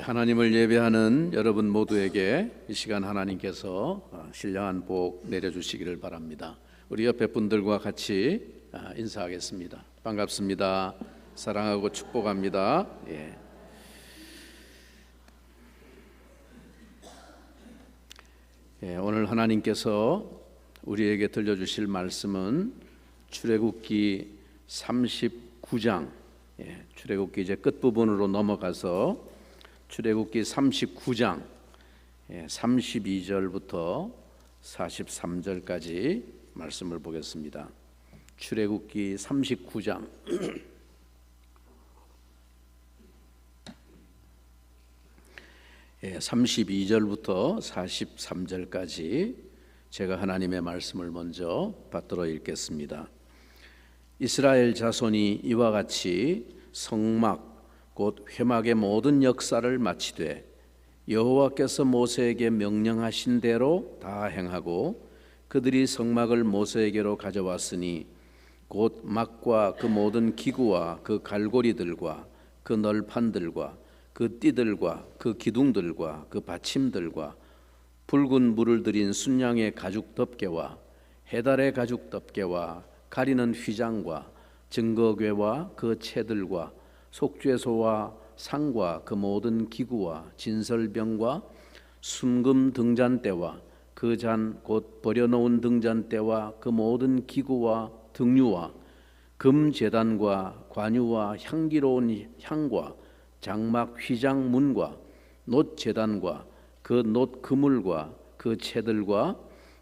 하나님을 예배하는 여러분 모두에게 이 시간 하나님께서 신령한 복 내려주시기를 바랍니다. 우리 옆에 분들과 같이 인사하겠습니다. 반갑습니다. 사랑하고 축복합니다. 오늘 하나님께서 우리에게 들려주실 말씀은 출애굽기 39장, 출애굽기 이제 끝부분으로 넘어가서 출애굽기 39장 32절부터 43절까지 말씀을 보겠습니다. 출애굽기 39장 32절부터 43절까지 제가 하나님의 말씀을 먼저 받들어 읽겠습니다. 이스라엘 자손이 이와 같이 성막 곧 회막의 모든 역사를 마치되 여호와께서 모세에게 명령하신 대로 다 행하고 그들이 성막을 모세에게로 가져왔으니 곧 막과 그 모든 기구와 그 갈고리들과 그 널판들과 그 띠들과 그 기둥들과 그 받침들과 붉은 물을 들인 순양의 가죽 덮개와 해달의 가죽 덮개와 가리는 휘장과 증거궤와 그 채들과 속죄소와 상과 그 모든 기구와 진설병과 순금 등잔대와 그 잔 곧 버려놓은 등잔대와 그 모든 기구와 등유와 금제단과 관유와 향기로운 향과 장막 휘장 문과 놋제단과 그 놋 그물과 그 채들과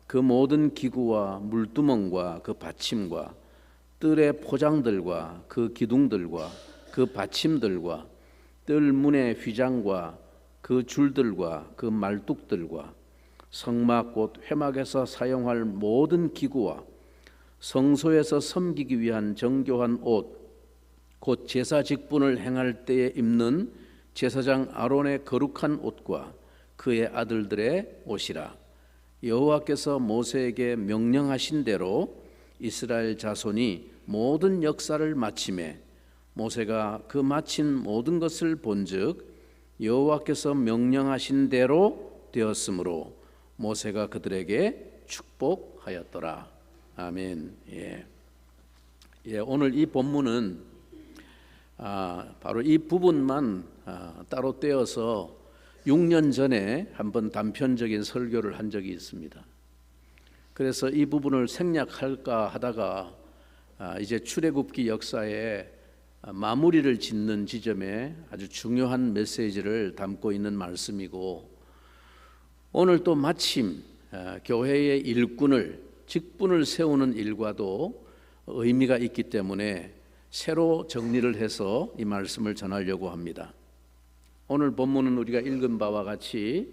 그 모든 기구와 물두멍과 그 받침과 뜰의 포장들과 그 기둥들과 그 받침들과 뜰문의 휘장과 그 줄들과 그 말뚝들과 성막 곧 회막에서 사용할 모든 기구와 성소에서 섬기기 위한 정교한 옷 곧 제사 직분을 행할 때에 입는 제사장 아론의 거룩한 옷과 그의 아들들의 옷이라. 여호와께서 모세에게 명령하신 대로 이스라엘 자손이 모든 역사를 마치매 모세가 그 마친 모든 것을 본즉 여호와께서 명령하신 대로 되었으므로 모세가 그들에게 축복하였더라. 아멘. 오늘 이 본문은 바로 이 부분만 따로 떼어서 6년 전에 한번 단편적인 설교를 한 적이 있습니다. 그래서 이 부분을 생략할까 하다가 이제 출애굽기 역사에 마무리를 짓는 지점에 아주 중요한 메시지를 담고 있는 말씀이고, 오늘 또 마침 교회의 일꾼을 직분을 세우는 일과도 의미가 있기 때문에 새로 정리를 해서 이 말씀을 전하려고 합니다. 오늘 본문은 우리가 읽은 바와 같이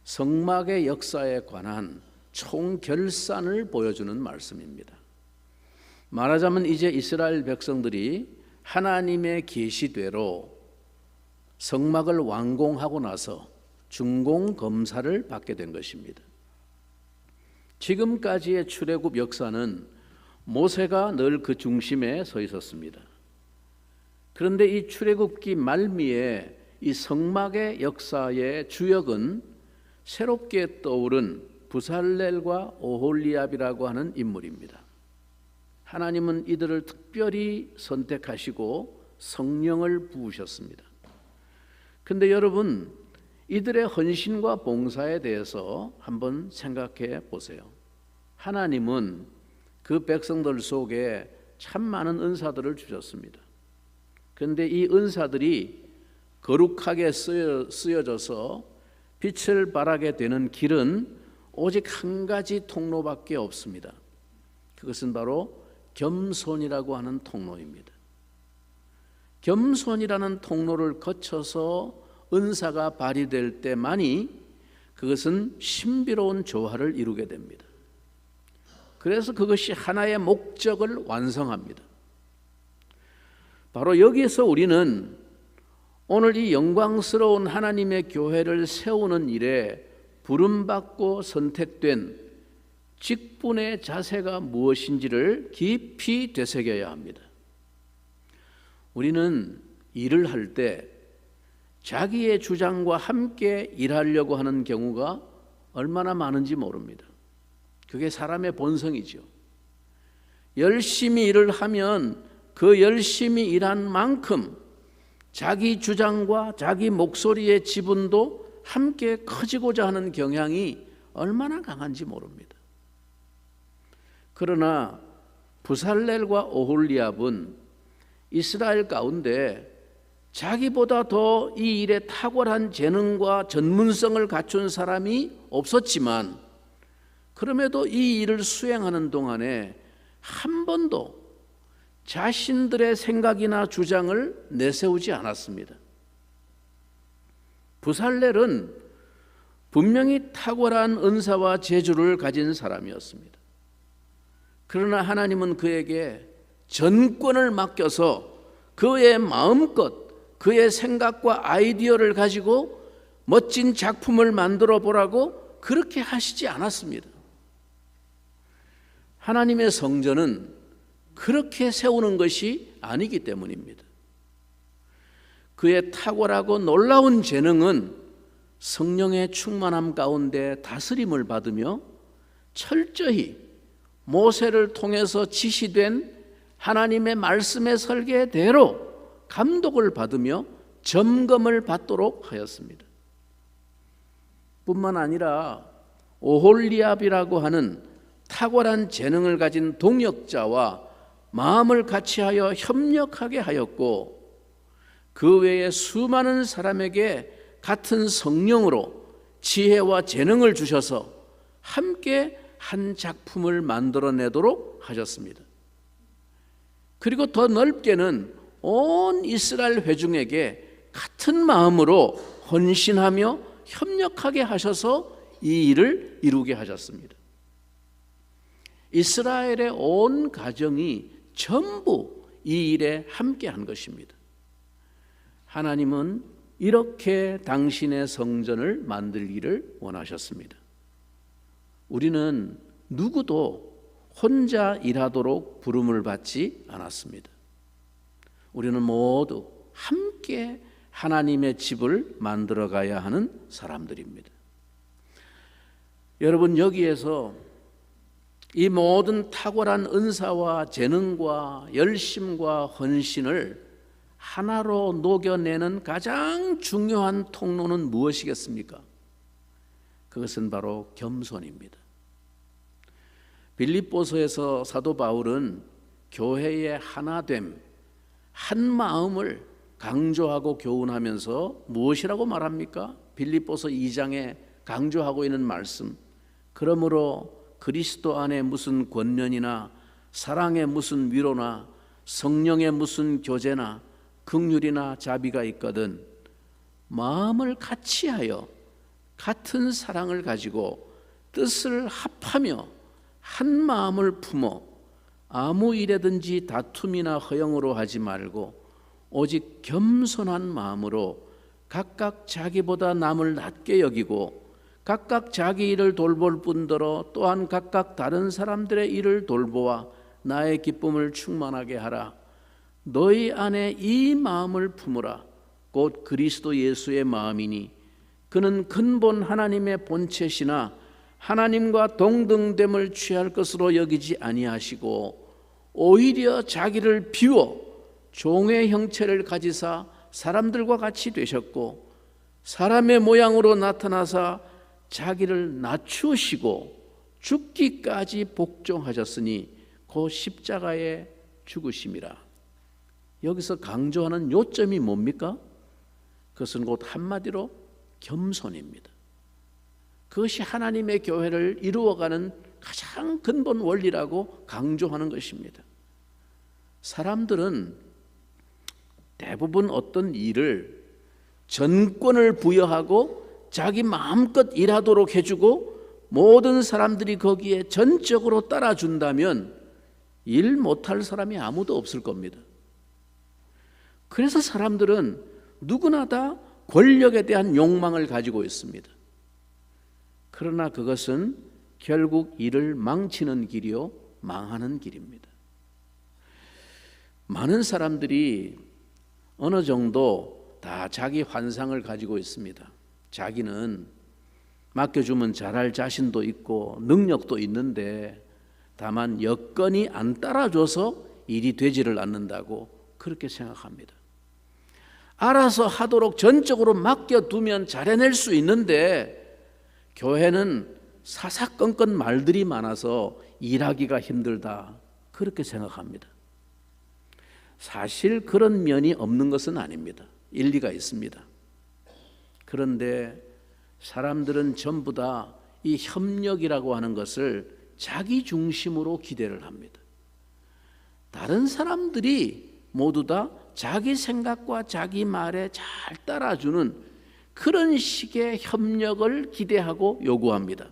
성막의 역사에 관한 총결산을 보여주는 말씀입니다. 말하자면 이제 이스라엘 백성들이 하나님의 계시대로 성막을 완공하고 나서 준공 검사를 받게 된 것입니다. 지금까지의 출애굽 역사는 모세가 늘 그 중심에 서 있었습니다. 그런데 이 출애굽기 말미에 이 성막의 역사의 주역은 새롭게 떠오른 부살렐과 오홀리압이라고 하는 인물입니다. 하나님은 이들을 특별히 선택하시고 성령을 부으셨습니다. 그런데 여러분, 이들의 헌신과 봉사에 대해서 한번 생각해 보세요. 하나님은 그 백성들 속에 참 많은 은사들을 주셨습니다. 그런데 이 은사들이 거룩하게 쓰여져서 빛을 발하게 되는 길은 오직 한 가지 통로밖에 없습니다. 그것은 바로 겸손이라고 하는 통로입니다. 겸손이라는 통로를 거쳐서 은사가 발휘될 때만이 그것은 신비로운 조화를 이루게 됩니다. 그래서 그것이 하나의 목적을 완성합니다. 바로 여기에서 우리는 오늘 이 영광스러운 하나님의 교회를 세우는 일에 부름받고 선택된 직분의 자세가 무엇인지를 깊이 되새겨야 합니다. 우리는 일을 할 때 자기의 주장과 함께 일하려고 하는 경우가 얼마나 많은지 모릅니다. 그게 사람의 본성이죠. 열심히 일을 하면 그 열심히 일한 만큼 자기 주장과 자기 목소리의 지분도 함께 커지고자 하는 경향이 얼마나 강한지 모릅니다. 그러나 부살렐과 오홀리압은 이스라엘 가운데 자기보다 더 이 일에 탁월한 재능과 전문성을 갖춘 사람이 없었지만 그럼에도 이 일을 수행하는 동안에 한 번도 자신들의 생각이나 주장을 내세우지 않았습니다. 부살렐은 분명히 탁월한 은사와 재주를 가진 사람이었습니다. 그러나 하나님은 그에게 전권을 맡겨서 그의 마음껏 그의 생각과 아이디어를 가지고 멋진 작품을 만들어 보라고 그렇게 하시지 않았습니다. 하나님의 성전은 그렇게 세우는 것이 아니기 때문입니다. 그의 탁월하고 놀라운 재능은 성령의 충만함 가운데 다스림을 받으며 철저히 모세를 통해서 지시된 하나님의 말씀의 설계대로 감독을 받으며 점검을 받도록 하였습니다. 뿐만 아니라 오홀리압이라고 하는 탁월한 재능을 가진 동역자와 마음을 같이하여 협력하게 하였고 그 외에 수많은 사람에게 같은 성령으로 지혜와 재능을 주셔서 함께 한 작품을 만들어내도록 하셨습니다. 그리고 더 넓게는 온 이스라엘 회중에게 같은 마음으로 헌신하며 협력하게 하셔서 이 일을 이루게 하셨습니다. 이스라엘의 온 가정이 전부 이 일에 함께한 것입니다. 하나님은 이렇게 당신의 성전을 만들기를 원하셨습니다. 우리는 누구도 혼자 일하도록 부름을 받지 않았습니다. 우리는 모두 함께 하나님의 집을 만들어 가야 하는 사람들입니다. 여러분, 여기에서 이 모든 탁월한 은사와 재능과 열심과 헌신을 하나로 녹여내는 가장 중요한 통로는 무엇이겠습니까? 그것은 바로 겸손입니다. 빌립보서에서 사도 바울은 교회의 하나됨, 한 마음을 강조하고 교훈하면서 무엇이라고 말합니까? 빌립보서 2장에 강조하고 있는 말씀, 그러므로 그리스도 안에 무슨 권면이나 사랑에 무슨 위로나 성령의 무슨 교제나 긍휼이나 자비가 있거든 마음을 같이하여 같은 사랑을 가지고 뜻을 합하며 한 마음을 품어 아무 일에든지 다툼이나 허영으로 하지 말고 오직 겸손한 마음으로 각각 자기보다 남을 낮게 여기고 각각 자기 일을 돌볼 뿐더러 또한 각각 다른 사람들의 일을 돌보아 나의 기쁨을 충만하게 하라. 너희 안에 이 마음을 품으라. 곧 그리스도 예수의 마음이니 그는 근본 하나님의 본체시나 하나님과 동등됨을 취할 것으로 여기지 아니하시고 오히려 자기를 비워 종의 형체를 가지사 사람들과 같이 되셨고 사람의 모양으로 나타나사 자기를 낮추시고 죽기까지 복종하셨으니 곧 십자가에 죽으심이라. 여기서 강조하는 요점이 뭡니까? 그것은 곧 한마디로 겸손입니다. 그것이 하나님의 교회를 이루어가는 가장 근본 원리라고 강조하는 것입니다. 사람들은 대부분 어떤 일을 전권을 부여하고 자기 마음껏 일하도록 해주고 모든 사람들이 거기에 전적으로 따라준다면 일 못할 사람이 아무도 없을 겁니다. 그래서 사람들은 누구나 다 권력에 대한 욕망을 가지고 있습니다. 그러나 그것은 결국 일을 망치는 길이요 망하는 길입니다. 많은 사람들이 어느 정도 다 자기 환상을 가지고 있습니다. 자기는 맡겨주면 잘할 자신도 있고 능력도 있는데 다만 여건이 안 따라줘서 일이 되지를 않는다고 그렇게 생각합니다. 알아서 하도록 전적으로 맡겨두면 잘해낼 수 있는데 교회는 사사건건 말들이 많아서 일하기가 힘들다 그렇게 생각합니다. 사실 그런 면이 없는 것은 아닙니다. 일리가 있습니다. 그런데 사람들은 전부 다 이 협력이라고 하는 것을 자기 중심으로 기대를 합니다. 다른 사람들이 모두 다 자기 생각과 자기 말에 잘 따라주는 그런 식의 협력을 기대하고 요구합니다.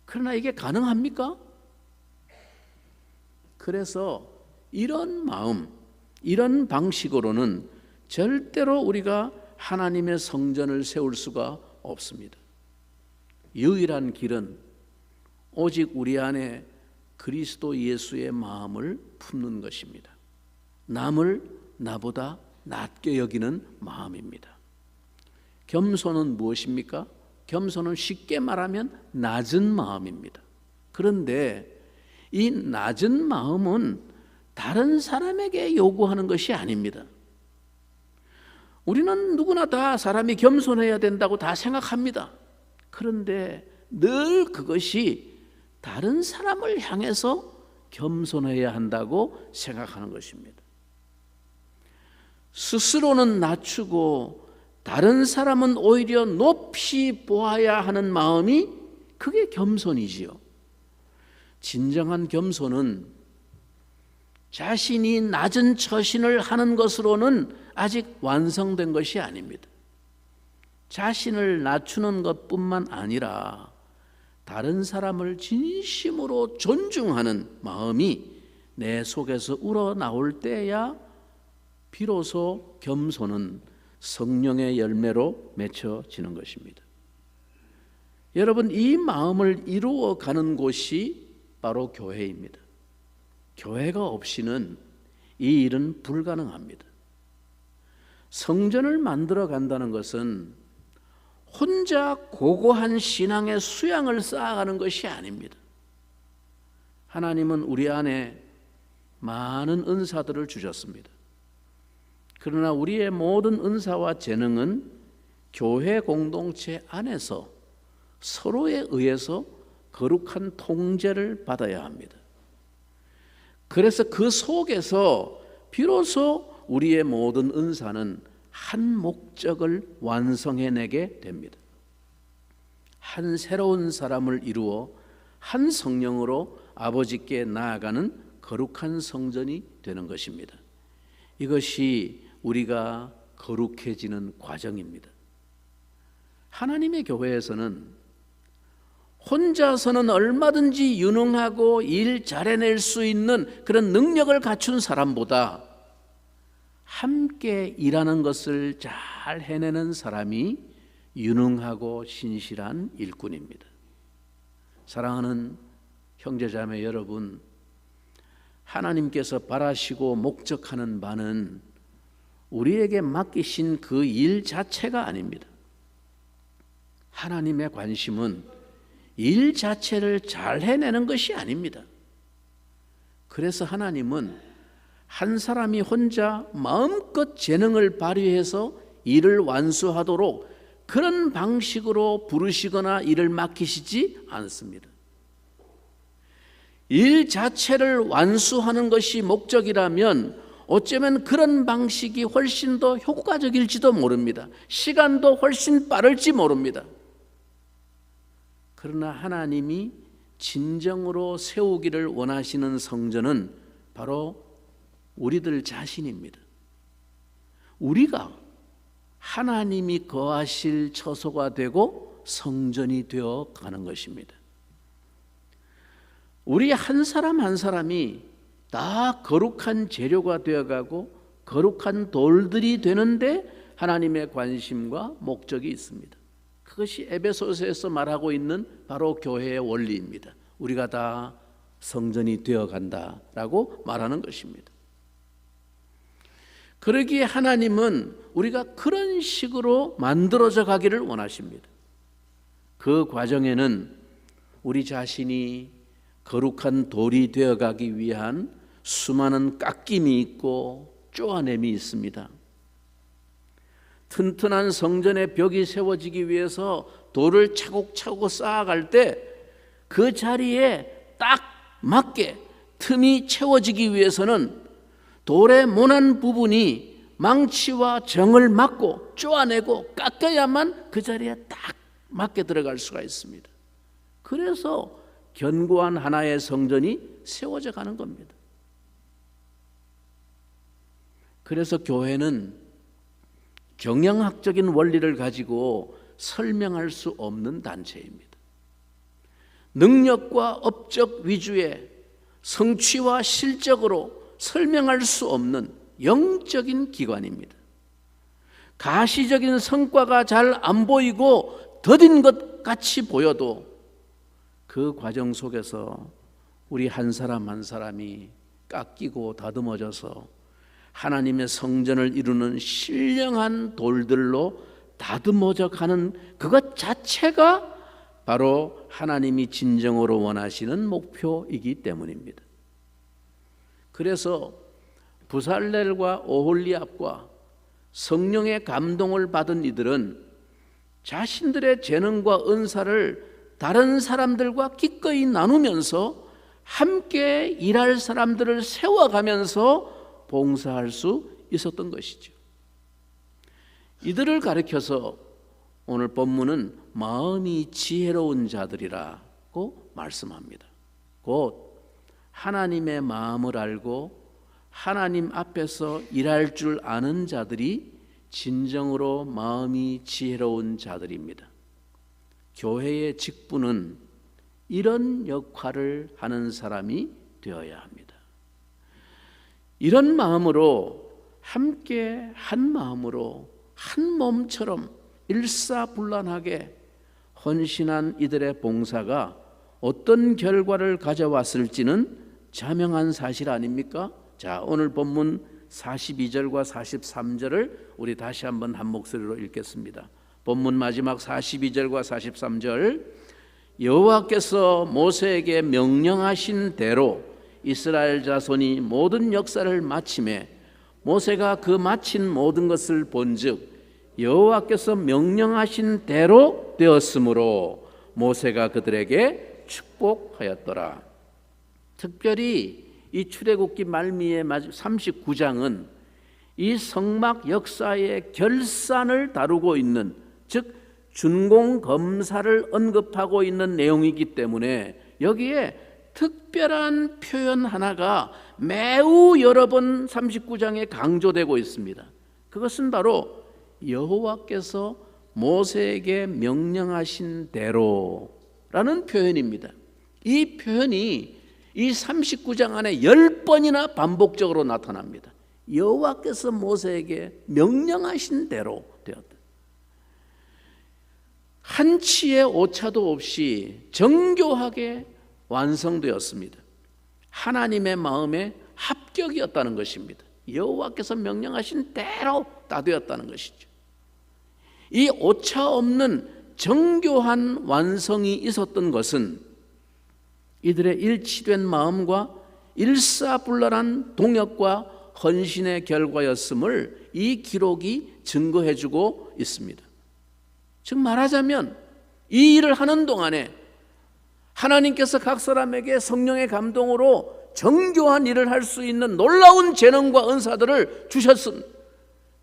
그러나 이게 가능합니까? 그래서 이런 마음, 이런 방식으로는 절대로 우리가 하나님의 성전을 세울 수가 없습니다. 유일한 길은 오직 우리 안에 그리스도 예수의 마음을 품는 것입니다. 남을 나보다 낮게 여기는 마음입니다. 겸손은 무엇입니까? 겸손은 쉽게 말하면 낮은 마음입니다. 그런데 이 낮은 마음은 다른 사람에게 요구하는 것이 아닙니다. 우리는 누구나 다 사람이 겸손해야 된다고 다 생각합니다. 그런데 늘 그것이 다른 사람을 향해서 겸손해야 한다고 생각하는 것입니다. 스스로는 낮추고 다른 사람은 오히려 높이 보아야 하는 마음이 그게 겸손이지요. 진정한 겸손은 자신이 낮은 처신을 하는 것으로는 아직 완성된 것이 아닙니다. 자신을 낮추는 것뿐만 아니라 다른 사람을 진심으로 존중하는 마음이 내 속에서 우러나올 때야 비로소 겸손은 성령의 열매로 맺혀지는 것입니다. 여러분, 이 마음을 이루어가는 곳이 바로 교회입니다. 교회가 없이는 이 일은 불가능합니다. 성전을 만들어 간다는 것은 혼자 고고한 신앙의 수양을 쌓아가는 것이 아닙니다. 하나님은 우리 안에 많은 은사들을 주셨습니다. 그러나 우리의 모든 은사와 재능은 교회 공동체 안에서 서로에 의해서 거룩한 통제를 받아야 합니다. 그래서 그 속에서 비로소 우리의 모든 은사는 한 목적을 완성해내게 됩니다. 한 새로운 사람을 이루어 한 성령으로 아버지께 나아가는 거룩한 성전이 되는 것입니다. 이것이 우리가 거룩해지는 과정입니다. 하나님의 교회에서는 혼자서는 얼마든지 유능하고 일 잘해낼 수 있는 그런 능력을 갖춘 사람보다 함께 일하는 것을 잘 해내는 사람이 유능하고 신실한 일꾼입니다. 사랑하는 형제자매 여러분, 하나님께서 바라시고 목적하는 바는 우리에게 맡기신 그 일 자체가 아닙니다. 하나님의 관심은 일 자체를 잘 해내는 것이 아닙니다. 그래서 하나님은 한 사람이 혼자 마음껏 재능을 발휘해서 일을 완수하도록 그런 방식으로 부르시거나 일을 맡기시지 않습니다. 일 자체를 완수하는 것이 목적이라면 어쩌면 그런 방식이 훨씬 더 효과적일지도 모릅니다. 시간도 훨씬 빠를지 모릅니다. 그러나 하나님이 진정으로 세우기를 원하시는 성전은 바로 우리들 자신입니다. 우리가 하나님이 거하실 처소가 되고 성전이 되어 가는 것입니다. 우리 한 사람 한 사람이 다 거룩한 재료가 되어가고 거룩한 돌들이 되는데 하나님의 관심과 목적이 있습니다. 그것이 에베소서에서 말하고 있는 바로 교회의 원리입니다. 우리가 다 성전이 되어간다라고 말하는 것입니다. 그러기에 하나님은 우리가 그런 식으로 만들어져 가기를 원하십니다. 그 과정에는 우리 자신이 거룩한 돌이 되어가기 위한 수많은 깎임이 있고 쪼아냄이 있습니다. 튼튼한 성전의 벽이 세워지기 위해서 돌을 차곡차곡 쌓아갈 때 그 자리에 딱 맞게 틈이 채워지기 위해서는 돌의 모난 부분이 망치와 정을 맞고 쪼아내고 깎여야만 그 자리에 딱 맞게 들어갈 수가 있습니다. 그래서 견고한 하나의 성전이 세워져 가는 겁니다. 그래서 교회는 경영학적인 원리를 가지고 설명할 수 없는 단체입니다. 능력과 업적 위주의 성취와 실적으로 설명할 수 없는 영적인 기관입니다. 가시적인 성과가 잘 안 보이고 더딘 것 같이 보여도 그 과정 속에서 우리 한 사람 한 사람이 깎이고 다듬어져서 하나님의 성전을 이루는 신령한 돌들로 다듬어져 가는 그것 자체가 바로 하나님이 진정으로 원하시는 목표이기 때문입니다. 그래서 부살렐과 오홀리압과 성령의 감동을 받은 이들은 자신들의 재능과 은사를 다른 사람들과 기꺼이 나누면서 함께 일할 사람들을 세워가면서 봉사할 수 있었던 것이죠. 이들을 가리켜서 오늘 본문은 마음이 지혜로운 자들이라고 말씀합니다. 곧 하나님의 마음을 알고 하나님 앞에서 일할 줄 아는 자들이 진정으로 마음이 지혜로운 자들입니다. 교회의 직분은 이런 역할을 하는 사람이 되어야 합니다. 이런 마음으로 함께 한 마음으로 한 몸처럼 일사불란하게 헌신한 이들의 봉사가 어떤 결과를 가져왔을지는 자명한 사실 아닙니까? 자, 오늘 본문 42절과 43절을 우리 다시 한번 한 목소리로 읽겠습니다. 본문 마지막 42절과 43절. 여호와께서 모세에게 명령하신 대로 이스라엘 자손이 모든 역사를 마치매 모세가 그 마친 모든 것을 본즉 여호와께서 명령하신 대로 되었으므로 모세가 그들에게 축복하였더라. 특별히 이 출애굽기 말미의 39장은 이 성막 역사의 결산을 다루고 있는, 즉 준공 검사를 언급하고 있는 내용이기 때문에 여기에 특별한 표현 하나가 매우 여러 번 39장에 강조되고 있습니다. 그것은 바로 여호와께서 모세에게 명령하신 대로라는 표현입니다. 이 표현이 이 39장 안에 10번이나 반복적으로 나타납니다. 여호와께서 모세에게 명령하신 대로 되었다. 한치의 오차도 없이 정교하게 완성되었습니다. 하나님의 마음에 합격이었다는 것입니다. 여호와께서 명령하신 대로 다 되었다는 것이죠. 이 오차 없는 정교한 완성이 있었던 것은 이들의 일치된 마음과 일사불란한 동역과 헌신의 결과였음을 이 기록이 증거해주고 있습니다. 즉 말하자면 이 일을 하는 동안에 하나님께서 각 사람에게 성령의 감동으로 정교한 일을 할 수 있는 놀라운 재능과 은사들을 주셨음,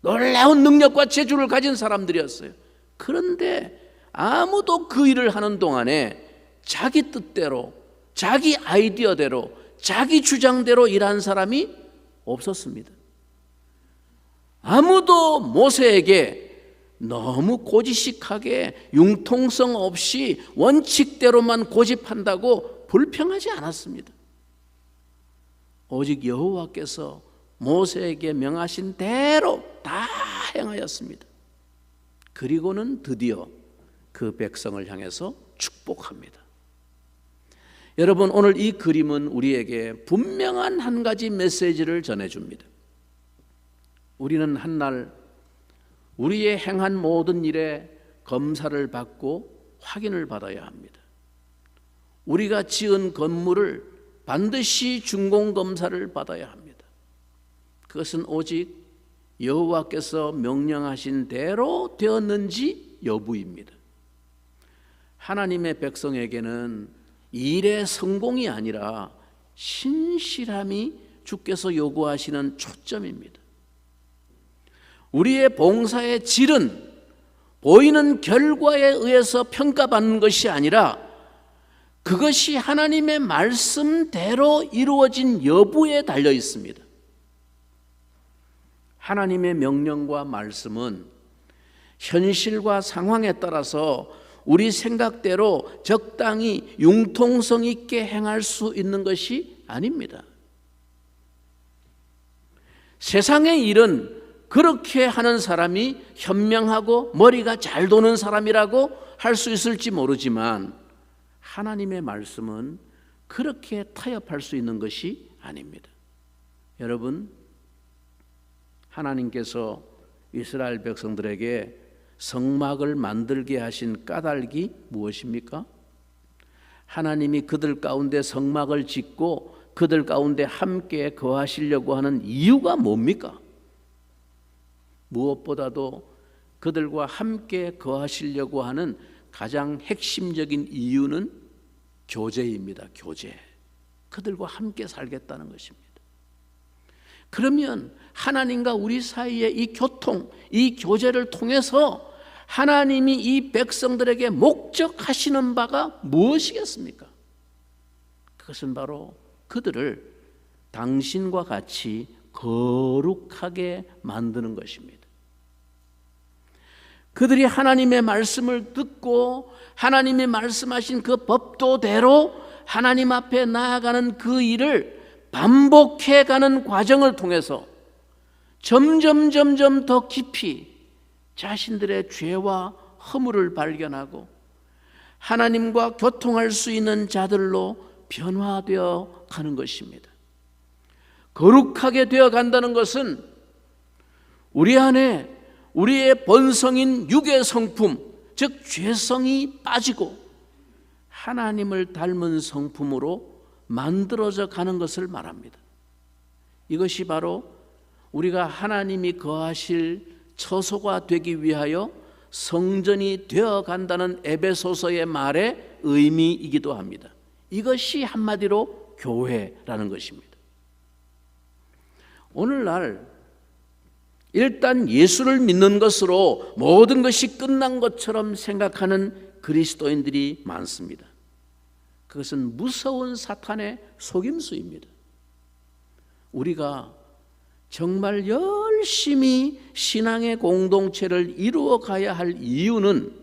놀라운 능력과 재주를 가진 사람들이었어요. 그런데 아무도 그 일을 하는 동안에 자기 뜻대로, 자기 아이디어대로, 자기 주장대로 일한 사람이 없었습니다. 아무도 모세에게 너무 고지식하게 융통성 없이 원칙대로만 고집한다고 불평하지 않았습니다. 오직 여호와께서 모세에게 명하신 대로 다 행하였습니다. 그리고는 드디어 그 백성을 향해서 축복합니다. 여러분, 오늘 이 그림은 우리에게 분명한 한 가지 메시지를 전해줍니다. 우리는 한날 우리의 행한 모든 일에 검사를 받고 확인을 받아야 합니다. 우리가 지은 건물을 반드시 준공검사를 받아야 합니다. 그것은 오직 여호와께서 명령하신 대로 되었는지 여부입니다. 하나님의 백성에게는 일의 성공이 아니라 신실함이 주께서 요구하시는 초점입니다. 우리의 봉사의 질은 보이는 결과에 의해서 평가받는 것이 아니라 그것이 하나님의 말씀대로 이루어진 여부에 달려 있습니다. 하나님의 명령과 말씀은 현실과 상황에 따라서 우리 생각대로 적당히 융통성 있게 행할 수 있는 것이 아닙니다. 세상의 일은 그렇게 하는 사람이 현명하고 머리가 잘 도는 사람이라고 할 수 있을지 모르지만 하나님의 말씀은 그렇게 타협할 수 있는 것이 아닙니다. 여러분, 하나님께서 이스라엘 백성들에게 성막을 만들게 하신 까닭이 무엇입니까? 하나님이 그들 가운데 성막을 짓고 그들 가운데 함께 거하시려고 하는 이유가 뭡니까? 무엇보다도 그들과 함께 거하시려고 하는 가장 핵심적인 이유는 교제입니다. 교제. 그들과 함께 살겠다는 것입니다. 그러면 하나님과 우리 사이의 이 교통, 이 교제를 통해서 하나님이 이 백성들에게 목적하시는 바가 무엇이겠습니까? 그것은 바로 그들을 당신과 같이 거룩하게 만드는 것입니다. 그들이 하나님의 말씀을 듣고 하나님이 말씀하신 그 법도대로 하나님 앞에 나아가는 그 일을 반복해가는 과정을 통해서 점점 더 깊이 자신들의 죄와 허물을 발견하고 하나님과 교통할 수 있는 자들로 변화되어 가는 것입니다. 거룩하게 되어 간다는 것은 우리 안에 우리의 본성인 육의 성품, 즉 죄성이 빠지고 하나님을 닮은 성품으로 만들어져 가는 것을 말합니다. 이것이 바로 우리가 하나님이 거하실 처소가 되기 위하여 성전이 되어 간다는 에베소서의 말의 의미이기도 합니다. 이것이 한마디로 교회라는 것입니다. 오늘날 일단 예수를 믿는 것으로 모든 것이 끝난 것처럼 생각하는 그리스도인들이 많습니다. 그것은 무서운 사탄의 속임수입니다. 우리가 정말 열심히 신앙의 공동체를 이루어 가야 할 이유는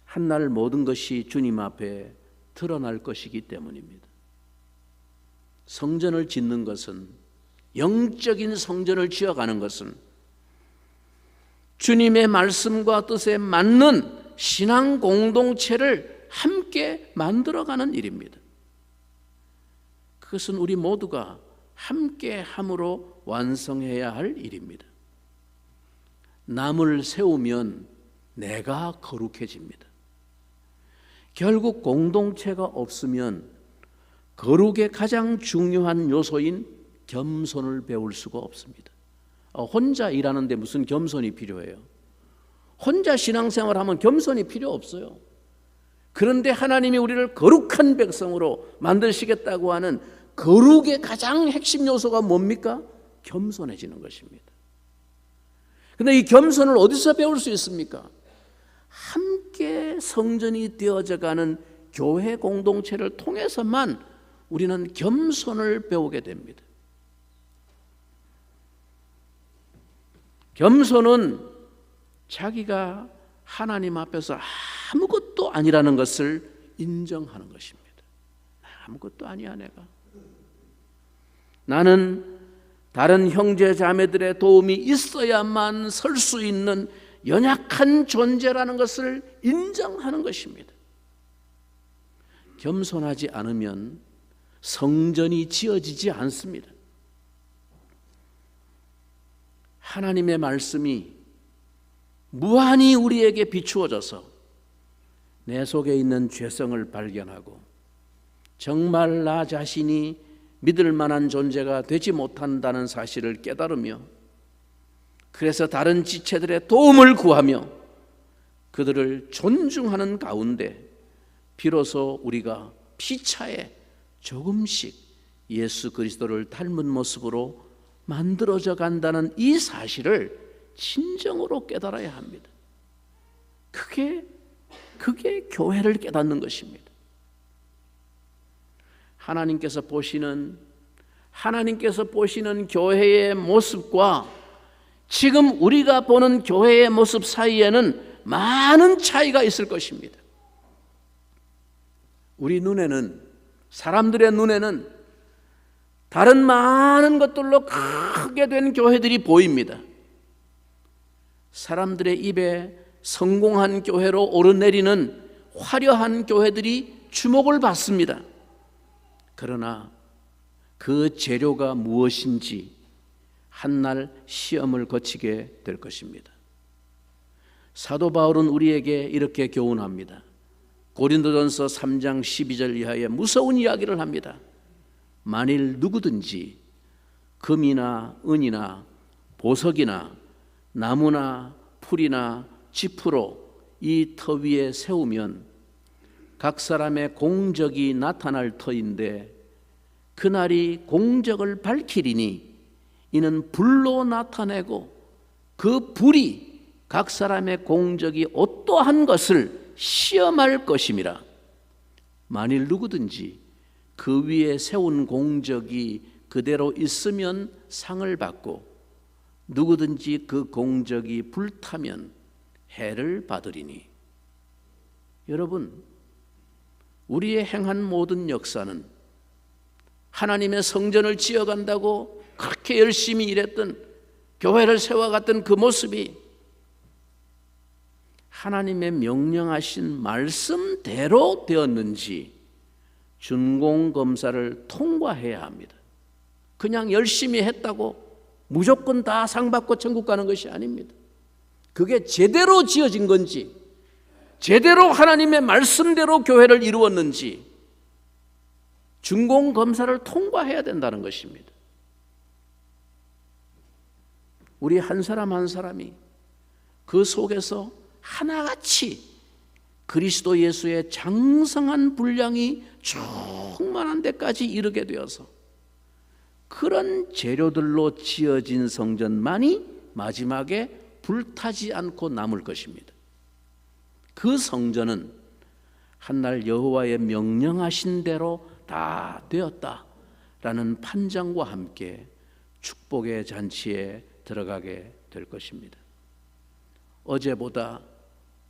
한날 모든 것이 주님 앞에 드러날 것이기 때문입니다. 성전을 짓는 것은, 영적인 성전을 지어가는 것은 주님의 말씀과 뜻에 맞는 신앙 공동체를 함께 만들어가는 일입니다. 그것은 우리 모두가 함께 함으로 완성해야 할 일입니다. 남을 세우면 내가 거룩해집니다. 결국 공동체가 없으면 거룩의 가장 중요한 요소인 겸손을 배울 수가 없습니다. 혼자 일하는데 무슨 겸손이 필요해요? 혼자 신앙생활하면 겸손이 필요 없어요. 그런데 하나님이 우리를 거룩한 백성으로 만드시겠다고 하는 거룩의 가장 핵심 요소가 뭡니까? 겸손해지는 것입니다. 그런데 이 겸손을 어디서 배울 수 있습니까? 함께 성전이 되어져가는 교회 공동체를 통해서만 우리는 겸손을 배우게 됩니다. 겸손은 자기가 하나님 앞에서 아무것도 아니라는 것을 인정하는 것입니다. 아무것도 아니야 내가. 나는 다른 형제 자매들의 도움이 있어야만 설 수 있는 연약한 존재라는 것을 인정하는 것입니다. 겸손하지 않으면 성전이 지어지지 않습니다. 하나님의 말씀이 무한히 우리에게 비추어져서 내 속에 있는 죄성을 발견하고 정말 나 자신이 믿을 만한 존재가 되지 못한다는 사실을 깨달으며 그래서 다른 지체들의 도움을 구하며 그들을 존중하는 가운데 비로소 우리가 피차에 조금씩 예수 그리스도를 닮은 모습으로 만들어져 간다는 이 사실을 진정으로 깨달아야 합니다. 그게 교회를 깨닫는 것입니다. 하나님께서 보시는 교회의 모습과 지금 우리가 보는 교회의 모습 사이에는 많은 차이가 있을 것입니다. 우리 눈에는, 사람들의 눈에는 다른 많은 것들로 크게 된 교회들이 보입니다. 사람들의 입에 성공한 교회로 오르내리는 화려한 교회들이 주목을 받습니다. 그러나 그 재료가 무엇인지 한날 시험을 거치게 될 것입니다. 사도 바울은 우리에게 이렇게 교훈합니다. 고린도전서 3장 12절 이하에 무서운 이야기를 합니다. 만일 누구든지 금이나 은이나 보석이나 나무나 풀이나 지푸로 이 터 위에 세우면 각 사람의 공적이 나타날 터인데 그날이 공적을 밝히리니 이는 불로 나타내고 그 불이 각 사람의 공적이 어떠한 것을 시험할 것임이라. 만일 누구든지 그 위에 세운 공적이 그대로 있으면 상을 받고 누구든지 그 공적이 불타면 해를 받으리니. 여러분, 우리의 행한 모든 역사는 하나님의 성전을 지어간다고 그렇게 열심히 일했던, 교회를 세워갔던 그 모습이 하나님의 명령하신 말씀대로 되었는지 준공검사를 통과해야 합니다. 그냥 열심히 했다고 무조건 다 상 받고 천국 가는 것이 아닙니다. 그게 제대로 지어진 건지, 제대로 하나님의 말씀대로 교회를 이루었는지 준공검사를 통과해야 된다는 것입니다. 우리 한 사람 한 사람이 그 속에서 하나같이 그리스도 예수의 장성한 분량이 충만한 데까지 이르게 되어서 그런 재료들로 지어진 성전만이 마지막에 불타지 않고 남을 것입니다. 그 성전은 한날 여호와의 명령하신 대로 다 되었다라는 판정과 함께 축복의 잔치에 들어가게 될 것입니다. 어제보다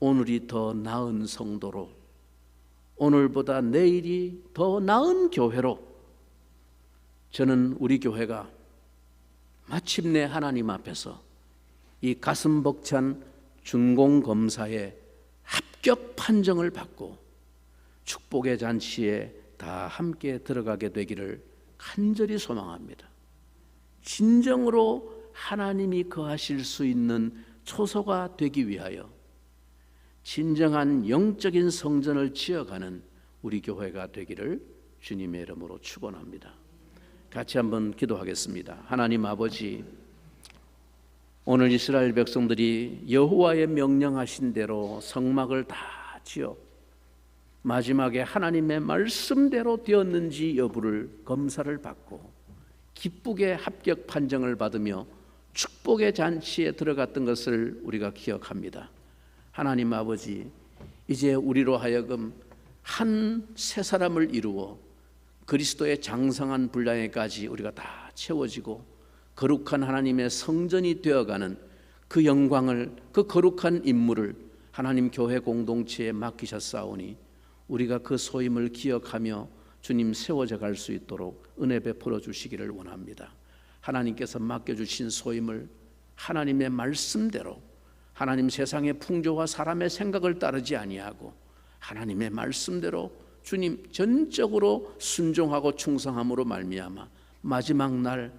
오늘이 더 나은 성도로, 오늘보다 내일이 더 나은 교회로 저는 우리 교회가 마침내 하나님 앞에서 이 가슴 벅찬 준공검사의 합격 판정을 받고 축복의 잔치에 다 함께 들어가게 되기를 간절히 소망합니다. 진정으로 하나님이 거하실 수 있는 초소가 되기 위하여 진정한 영적인 성전을 지어가는 우리 교회가 되기를 주님의 이름으로 축원합니다. 같이 한번 기도하겠습니다. 하나님 아버지, 오늘 이스라엘 백성들이 여호와의 명령하신 대로 성막을 다 지어 마지막에 하나님의 말씀대로 되었는지 여부를 검사를 받고 기쁘게 합격 판정을 받으며 축복의 잔치에 들어갔던 것을 우리가 기억합니다. 하나님 아버지, 이제 우리로 하여금 한 새 사람을 이루어 그리스도의 장성한 분량에까지 우리가 다 채워지고 거룩한 하나님의 성전이 되어가는 그 영광을, 그 거룩한 임무를 하나님 교회 공동체에 맡기셨사오니 우리가 그 소임을 기억하며 주님 세워져 갈 수 있도록 은혜 베풀어 주시기를 원합니다. 하나님께서 맡겨주신 소임을 하나님의 말씀대로, 하나님 세상의 풍조와 사람의 생각을 따르지 아니하고 하나님의 말씀대로 주님 전적으로 순종하고 충성함으로 말미암아 마지막 날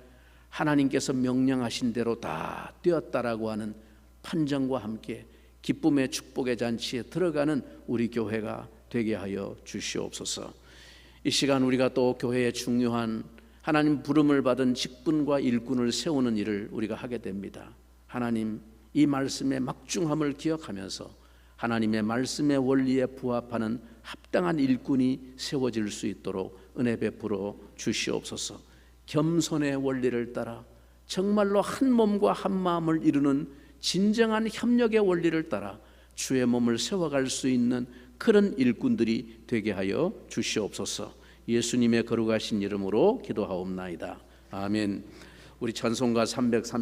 하나님께서 명령하신 대로 다 되었다라고 하는 판정과 함께 기쁨의 축복의 잔치에 들어가는 우리 교회가 되게 하여 주시옵소서. 이 시간 우리가 또 교회의 중요한 하나님 부름을 받은 직분과 일꾼을 세우는 일을 우리가 하게 됩니다. 하나님, 이 말씀의 막중함을 기억하면서 하나님의 말씀의 원리에 부합하는 합당한 일꾼이 세워질 수 있도록 은혜 베풀어 주시옵소서. 겸손의 원리를 따라 정말로 한 몸과 한 마음을 이루는 진정한 협력의 원리를 따라 주의 몸을 세워갈 수 있는 그런 일꾼들이 되게 하여 주시옵소서. 예수님의 거룩하신 이름으로 기도하옵나이다. 아멘. 우리 찬송가 330